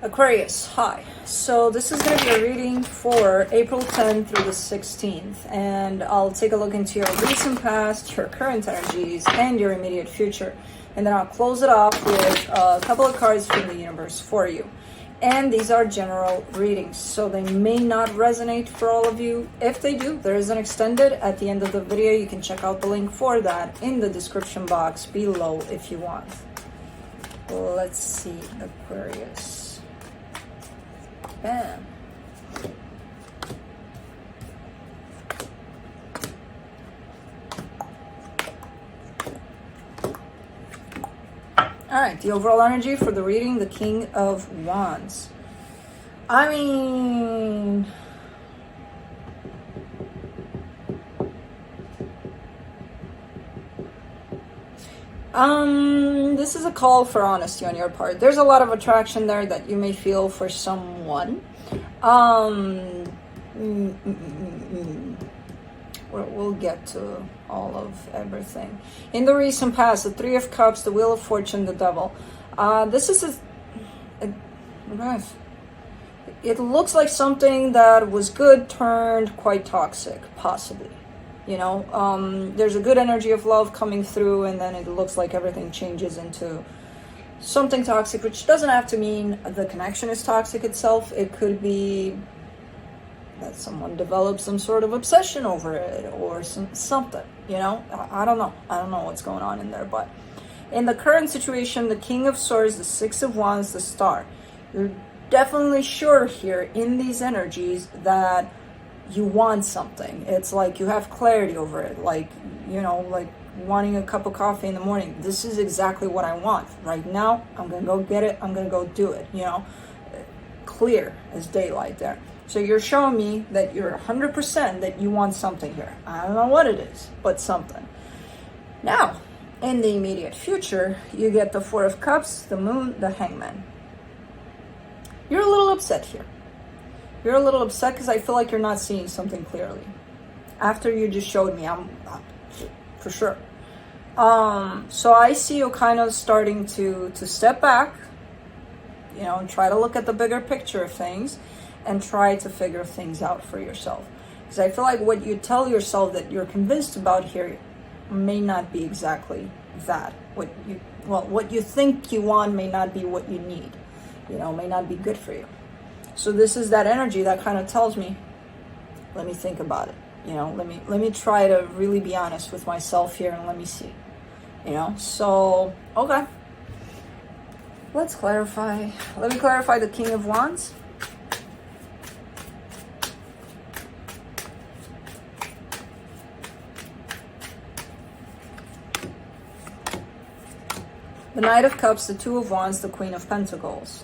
Aquarius, hi. So this is going to be a reading for April 10th through the 16th, and I'll take a look into your recent past, your current energies, and your immediate future. And then I'll close it off with a couple of cards from the universe for you. And these are general readings, so they may not resonate for all of you. If they do, there is an extended at the end of the video. You can check out the link for that in the description box below if you want. Let's see, Aquarius. Bam. All right, the overall energy for the reading, the King of Wands. I mean, this is a call for honesty on your part. There's a lot of attraction there that you may feel for someone. We'll get to all of everything. In the recent past, the Three of Cups, the Wheel of Fortune, the Devil. This is it looks like something that was good turned quite toxic, possibly. You know, there's a good energy of love coming through, and then it looks like everything changes into something toxic, which doesn't have to mean the connection is toxic itself. It could be that someone develops some sort of obsession over it or something, you know. I don't know what's going on in there. But in the current situation, the King of Swords, the Six of Wands, the Star, you're definitely sure here in these energies that you want something. It's like you have clarity over it, like, you know, like wanting a cup of coffee in the morning. This is exactly what I want right now. I'm gonna go get it. I'm gonna go do it, you know. Clear as daylight there. So you're showing me that you're 100% that you want something here. I don't know what it is, but something. Now, in the immediate future, you get the Four of Cups, the Moon, the Hangman. You're a little upset here. You're a little upset because I feel like you're not seeing something clearly. After you just showed me, I'm for sure. So I see you kind of starting to step back, you know, and try to look at the bigger picture of things and try to figure things out for yourself. Because I feel like what you tell yourself that you're convinced about here may not be exactly that. What you think you want may not be what you need. You know, may not be good for you. So this is that energy that kind of tells me, let me think about it. You know, let me try to really be honest with myself here and let me see. You know, so, okay. Let's clarify. Let me clarify the King of Wands. The Knight of Cups, the Two of Wands, the Queen of Pentacles.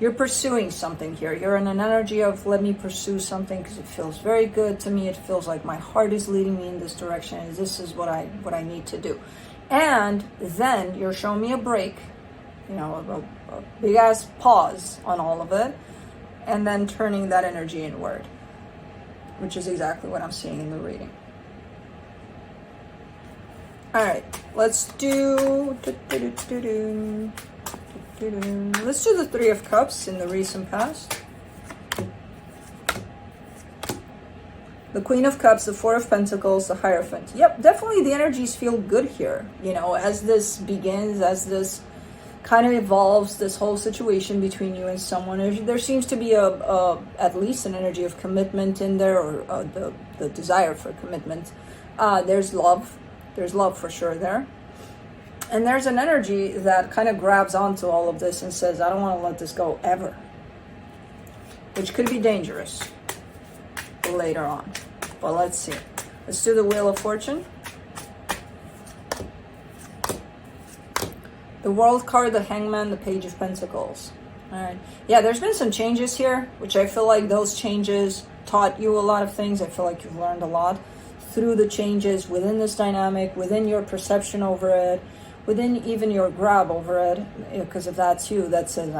You're pursuing something here. You're in an energy of let me pursue something because it feels very good to me. It feels like my heart is leading me in this direction, and this is what I need to do. And then you're showing me a break, you know, a big ass pause on all of it, and then turning that energy inward, which is exactly what I'm seeing in the reading. All right, let's do the Three of Cups in the recent past. The Queen of Cups, the Four of Pentacles, the Hierophant. Yep, definitely the energies feel good here. You know, as this begins, as this kind of evolves, this whole situation between you and someone, there seems to be at least an energy of commitment in there, or the desire for commitment. There's love. There's love for sure there. And there's an energy that kind of grabs onto all of this and says, I don't want to let this go ever. Which could be dangerous later on. But let's see. Let's do the Wheel of Fortune. The World card, the Hangman, the Page of Pentacles. All right. Yeah, there's been some changes here, which I feel like those changes taught you a lot of things. I feel like you've learned a lot through the changes within this dynamic, within your perception over it, within even your grab over it, because if that's you, that says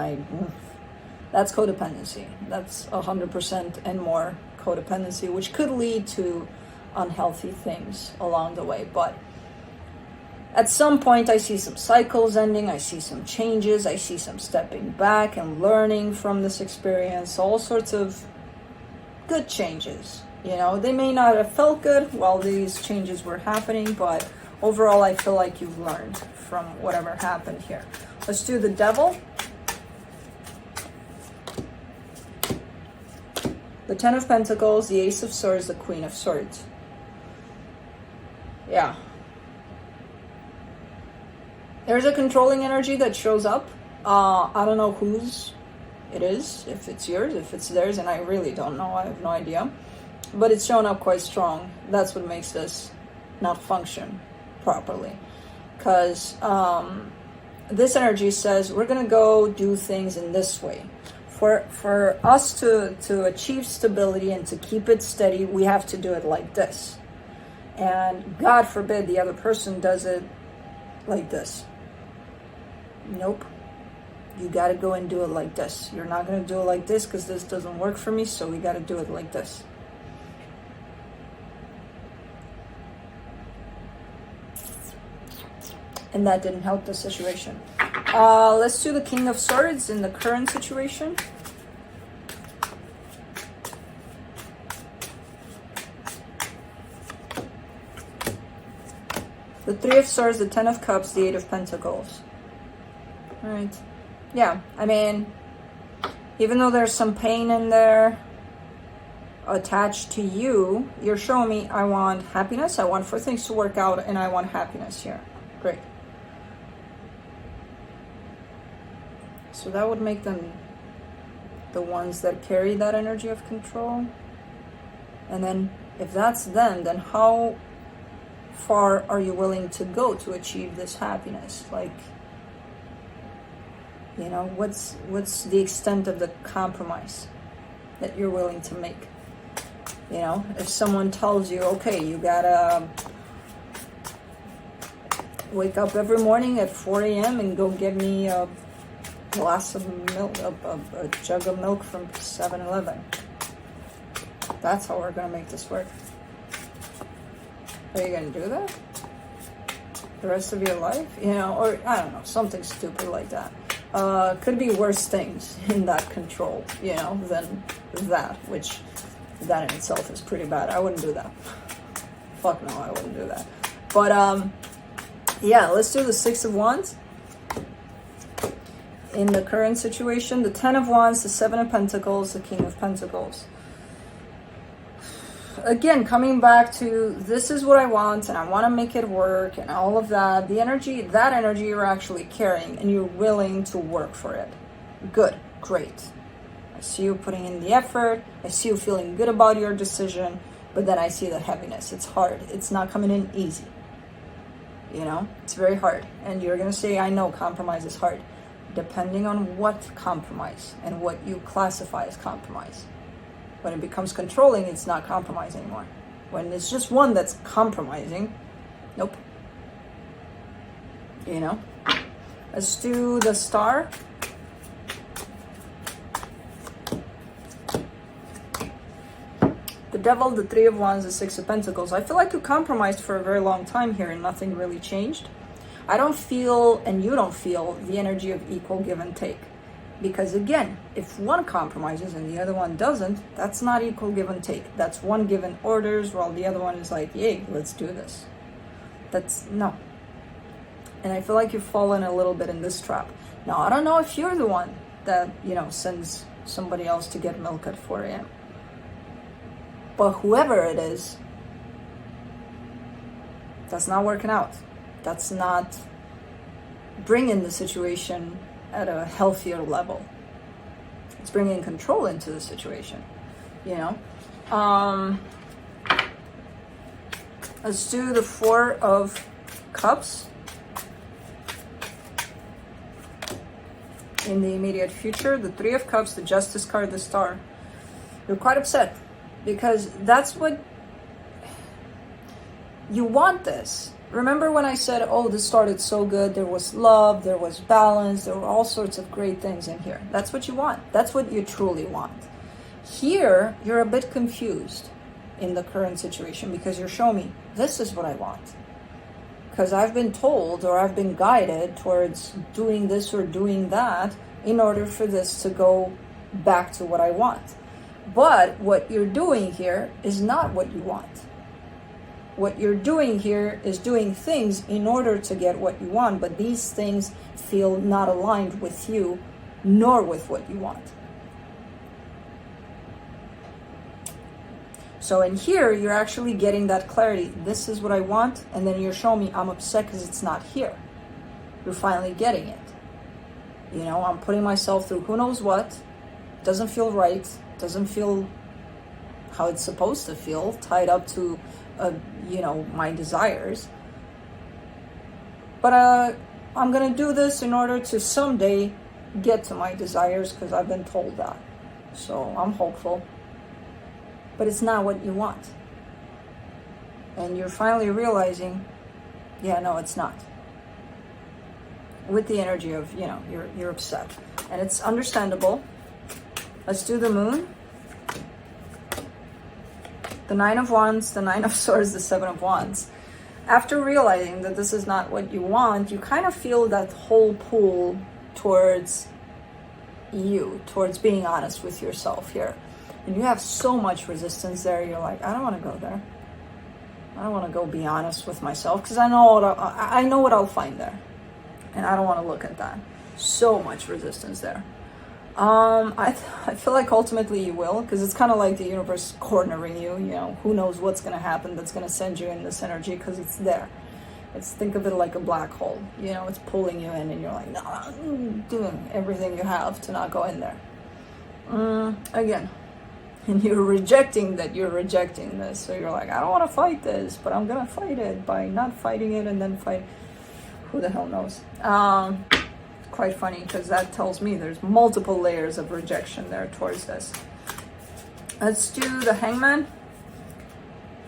that's codependency. That's 100% and more codependency, which could lead to unhealthy things along the way. But At some point, I see some cycles ending, I see some changes, I see some stepping back and learning from this experience, all sorts of good changes. You know, they may not have felt good while these changes were happening, but overall, I feel like you've learned from whatever happened here. Let's do the Devil. The Ten of Pentacles, the Ace of Swords, the Queen of Swords. Yeah. There's a controlling energy that shows up. I don't know whose it is, if it's yours, if it's theirs, and I really don't know. I have no idea. But it's shown up quite strong. That's what makes this not function properly. Because this energy says, we're going to go do things in this way. For us to achieve stability and to keep it steady, we have to do it like this. And God forbid the other person does it like this. Nope. You got to go and do it like this. You're not going to do it like this because this doesn't work for me, so we got to do it like this. And that didn't help the situation. Let's do the King of Swords in the current situation. The Three of Swords, the Ten of Cups, the Eight of Pentacles. All right. Yeah, I mean, even though there's some pain in there attached to you, you're showing me I want happiness, I want for things to work out, and I want happiness here. Great. So that would make them the ones that carry that energy of control. And then if that's them, then how far are you willing to go to achieve this happiness? Like, you know, what's the extent of the compromise that you're willing to make? You know, if someone tells you, okay, you gotta wake up every morning at 4 a.m. and go get me a glass of milk, a jug of milk from 7-Eleven. That's how we're gonna make this work. Are you gonna do that the rest of your life? You know, or I don't know, something stupid like that. Could be worse things in that control, you know, than that, which that in itself is pretty bad. I wouldn't do that. Fuck no, I wouldn't do that. But yeah, let's do the Six of Wands. In the current situation, the Ten of Wands, the Seven of Pentacles, the King of Pentacles. Again, coming back to this is what I want and I want to make it work and all of that. The energy, that energy you're actually carrying and you're willing to work for it. Good, great. I see you putting in the effort. I see you feeling good about your decision, but then I see the heaviness. It's hard. It's not coming in easy. You know, it's very hard. And you're going to say, I know compromise is hard. Depending on what compromise and what you classify as compromise. When it becomes controlling, it's not compromise anymore. When it's just one that's compromising, nope. You know? Let's do the Star. The Devil, the Three of Wands, the Six of Pentacles. I feel like you compromised for a very long time here and nothing really changed. I don't feel, and you don't feel, the energy of equal give and take. Because again, if one compromises and the other one doesn't, that's not equal give and take. That's one giving orders while the other one is like, yay, let's do this. That's, no. And I feel like you've fallen a little bit in this trap. Now, I don't know if you're the one that, you know, sends somebody else to get milk at 4 a.m. But whoever it is, that's not working out. That's not bringing the situation at a healthier level. It's bringing control into the situation, you know. Let's do the Four of Cups. In the immediate future, the Three of Cups, the Justice card, the Star. You're quite upset because that's what you want. This. Remember when I said, oh, this started so good, there was love, there was balance, there were all sorts of great things in here. That's what you want. That's what you truly want. Here, you're a bit confused in the current situation because you're showing me, this is what I want. because I've been told or I've been guided towards doing this or doing that in order for this to go back to what I want. But what you're doing here is not what you want. What you're doing here is doing things in order to get what you want, but these things feel not aligned with you nor with what you want. So in here, you're actually getting that clarity. This is what I want, and then you're showing me I'm upset because it's not here. You're finally getting it. You know, I'm putting myself through who knows what. Doesn't feel right. Doesn't feel how it's supposed to feel, tied up to, you know, my desires. But I'm going to do this in order to someday get to my desires because I've been told that. So I'm hopeful. But it's not what you want. And you're finally realizing, yeah, no, it's not. With the energy of, you know, you're upset. And it's understandable. Let's do the moon. The 9 of Wands, the 9 of Swords, the 7 of Wands. After realizing that this is not what you want, you kind of feel that whole pull towards you, towards being honest with yourself here. And you have so much resistance there. You're like, I don't want to go there. I don't want to go be honest with myself because I know what I'll find there, and I don't want to look at that. So much resistance there. I feel like ultimately you will, because it's kind of like the universe cornering you. You know, who knows what's going to happen that's going to send you in this energy because it's there. Think of it like a black hole. You know, it's pulling you in, and you're like, no, I'm doing everything you have to not go in there. Again. And you're rejecting that you're rejecting this. So you're like, I don't want to fight this, but I'm going to fight it by not fighting it and then fight. Who the hell knows? Quite funny because that tells me there's multiple layers of rejection there towards this. Let's do the Hangman.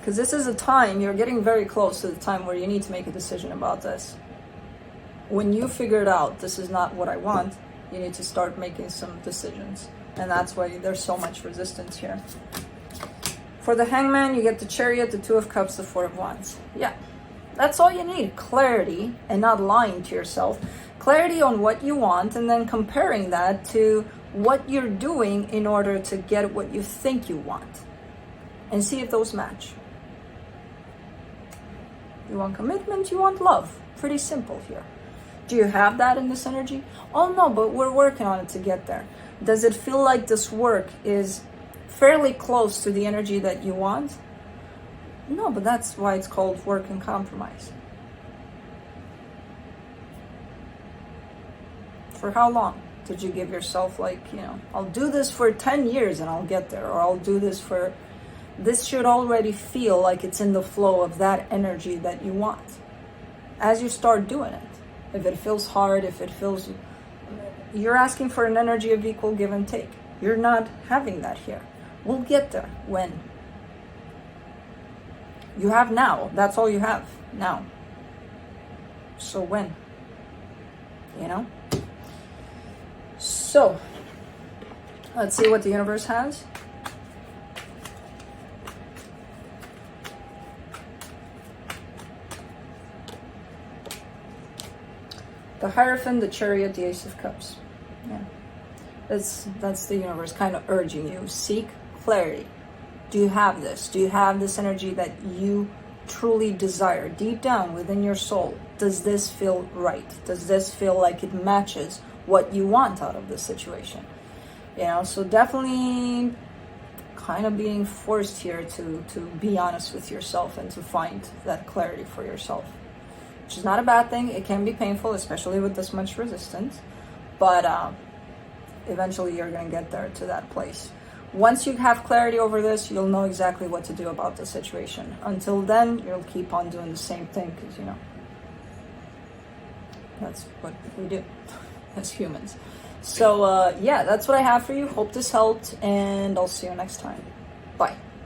Because this is a time, you're getting very close to the time where you need to make a decision about this. When you figure it out, this is not what I want, you need to start making some decisions. And that's why there's so much resistance here. For the Hangman, you get the Chariot, the 2 of Cups, the 4 of Wands. Yeah, that's all you need. Clarity and not lying to yourself. Clarity on what you want and then comparing that to what you're doing in order to get what you think you want. And see if those match. You want commitment, you want love. Pretty simple here. Do you have that in this energy? Oh no, but we're working on it to get there. Does it feel like this work is fairly close to the energy that you want? No, but that's why it's called work and compromise. For how long did you give yourself, like, you know, I'll do this for 10 years and I'll get there, or I'll do this for... This should already feel like it's in the flow of that energy that you want. As you start doing it. If it feels hard, if it feels... You're asking for an energy of equal give and take. You're not having that here. We'll get there. When? You have now. That's all you have. Now. So when? You know? So, let's see what the universe has. The Hierophant, the Chariot, the Ace of Cups. Yeah. That's the universe kind of urging you. Seek clarity. Do you have this? Do you have this energy that you truly desire deep down within your soul? Does this feel right? Does this feel like it matches what you want out of this situation? You know, so definitely kind of being forced here to be honest with yourself and to find that clarity for yourself. Which is not a bad thing. It can be painful, especially with this much resistance. But eventually you're going to get there to that place. Once you have clarity over this, you'll know exactly what to do about the situation. Until then, you'll keep on doing the same thing because, you know, that's what we do as humans. So, yeah, that's what I have for you. Hope this helped, and I'll see you next time.